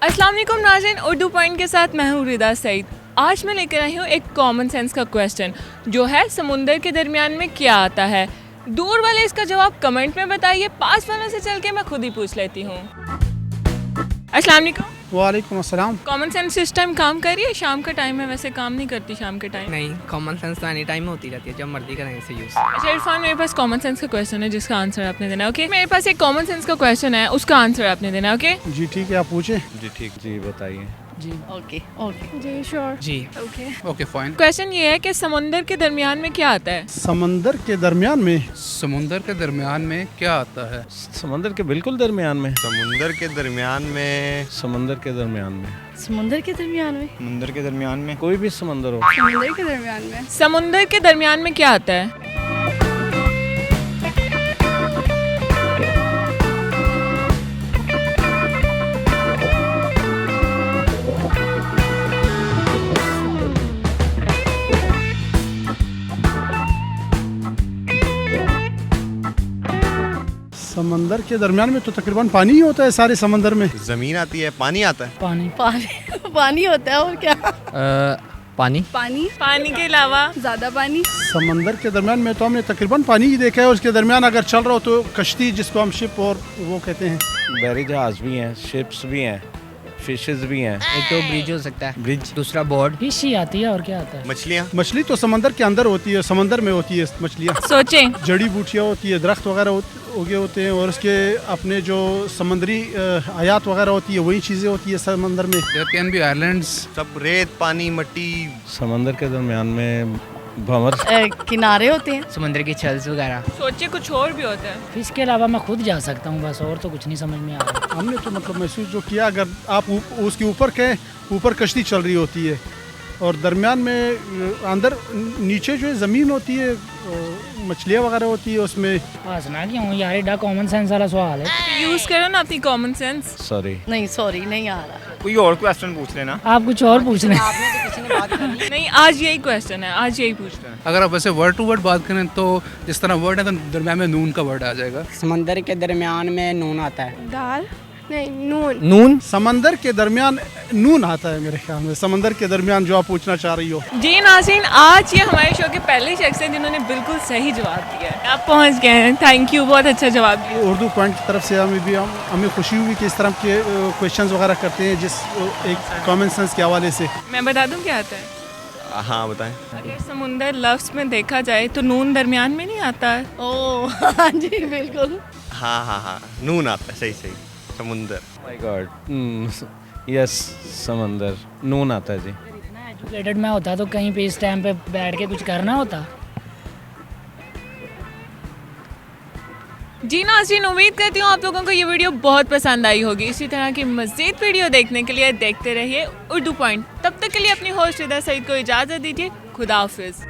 अस्सलाम वालेकुम नाज़रीन, उर्दू पॉइंट के साथ मैं हूँ रिदा सईद। आज मैं लेकर आई हूँ एक कॉमन सेंस का क्वेश्चन जो है समुंदर के दरमियान में क्या आता है। दूर वाले इसका जवाब कमेंट में बताइए, पास वालों से चल के मैं खुद ही पूछ लेती हूँ। अस्सलाम वालेकुम। वालेकुम अस्सलाम। कॉमन सेंस इस टाइम काम कर रही है? शाम का टाइम है, वैसे काम नहीं करती शाम के टाइम। नहीं, कॉमन सेंस तो एनी टाइम होती रहती है, जब मर्जी करें इसे यूज़। अच्छा इरफान, मेरे पास कॉमन सेंस का क्वेश्चन है जिसका आंसर आपने देना है, ओके? मेरे पास एक कॉमन सेंस का क्वेश्चन है, उसका आंसर आपने देना है, ओके? जी ठीक है, आप पूछे। जी ठीक, जी बताइए। जी ओके ओके जी श्योर, जी ओके। Okay fine. क्वेश्चन ये है कि समुंदर के दरमियान में क्या आता है? समंदर के दरमियान में समुंदर के दरमियान में क्या आता है? समंदर के बिल्कुल दरमियान में। समुंदर के दरमियान में समंदर के दरमियान में। समुंदर के दरमियान में समुंदर के दरमियान में कोई भी समंदर हो। समुंदर के दरमियान में समुंदर के दरमियान में क्या आता है? समंदर के दरमियान में तो तकरीबन पानी ही होता है सारे समंदर में। जमीन आती है, पानी आता है। पानी पानी पानी होता है और क्या? पानी पानी पानी के अलावा ज्यादा पानी। समंदर के दरमियान में तो हमने तकरीबन पानी ही देखा है। उसके दरमियान अगर चल रहा हो तो कश्ती, जिसको हम शिप और वो कहते हैं। बहरी जहाज भी हैं, शिप्स भी हैं, फिशेस भी हैं। एक तो ब्रिज हो सकता है, ब्रिज। दूसरा बोर्ड। फिश ही आती है और क्या आता है? मछलियाँ। मछली तो समंदर के अंदर होती है, समंदर में होती है मछलियाँ। सोचें। जड़ी बूटियाँ होती है, दरख्त वगैरह उगे होते हैं, और उसके अपने जो समंदरी हयात वगैरह होती है, वही चीज़ें होती है समंदर में। There can be islands. सब रेत, पानी, मिट्टी। समंदर के दरमियान में भंवर। किनारे होते हैं। समुद्र की छल्स वगैरह। सोचिए कुछ और भी होता है। फिश के अलावा मैं खुद जा सकता हूँ, बस और तो कुछ नहीं समझ में आ रहा। हमने तो मतलब महसूस जो किया, अगर आप उसके ऊपर के ऊपर कश्ती चल रही होती है और दरमियान में अंदर नीचे जो ज़मीन होती है, मछलियाँ वगैरह होती है उसमें। हंसना क्यों यार, एडा कॉमन सेंस वाला सवाल है। यूज करो ना अपनी कॉमन सेंस। सॉरी। नहीं सॉरी, नहीं आ रहा। कोई और क्वेश्चन पूछ लेना। आप कुछ और पूछ रहे हैं? नहीं, आज यही क्वेश्चन है, आज यही पूछना है। अगर आप वैसे वर्ड टू वर्ड बात करें तो जिस तरह वर्ड है तो दरमियान में नून का वर्ड आ जाएगा। समंदर के दरमियान में नून आता है। दाल नहीं, नून। नून। समंदर के दरमियान नून आता है मेरे ख्याल में। समंदर के दरमियान जो आप पूछना चाह रही हो। जी नाज़रीन, आज ये हमारे शो के पहले शख्स हैं जिन्होंने बिल्कुल सही जवाब दिया है। आप पहुंच गए हैं, थैंक यू, बहुत अच्छा जवाब दिया। उर्दू पॉइंट की तरफ से हमें खुशी हुई कि इस तरह के क्वेश्चंस वगैरह करते हैं, जिस एक कॉमन सेंस के हवाले से। मैं बता दूं क्या आता है? हाँ बताएं। अगर समुंदर लफ्ज़ में देखा जाए तो नून दरमियान में नहीं आता है। ओ हाँ जी बिल्कुल। हाँ, नून आता है। सही, समुंदर। माय गॉड, यस समंदर, नून आता है जी। इतना एजुकेटेड मैं होता तो कहीं पे इस टाइम पे बैठ के कुछ करना होता। जी नाज़रीन, उम्मीद करती हूँ आप लोगों को ये वीडियो बहुत पसंद आई होगी। इसी तरह की मज़ीद वीडियो देखने के लिए देखते रहिए उर्दू पॉइंट। तब तक के लिए अपनी होस्ट रिदा सईद को इजाज़त दीजिए। खुदा हाफिज़।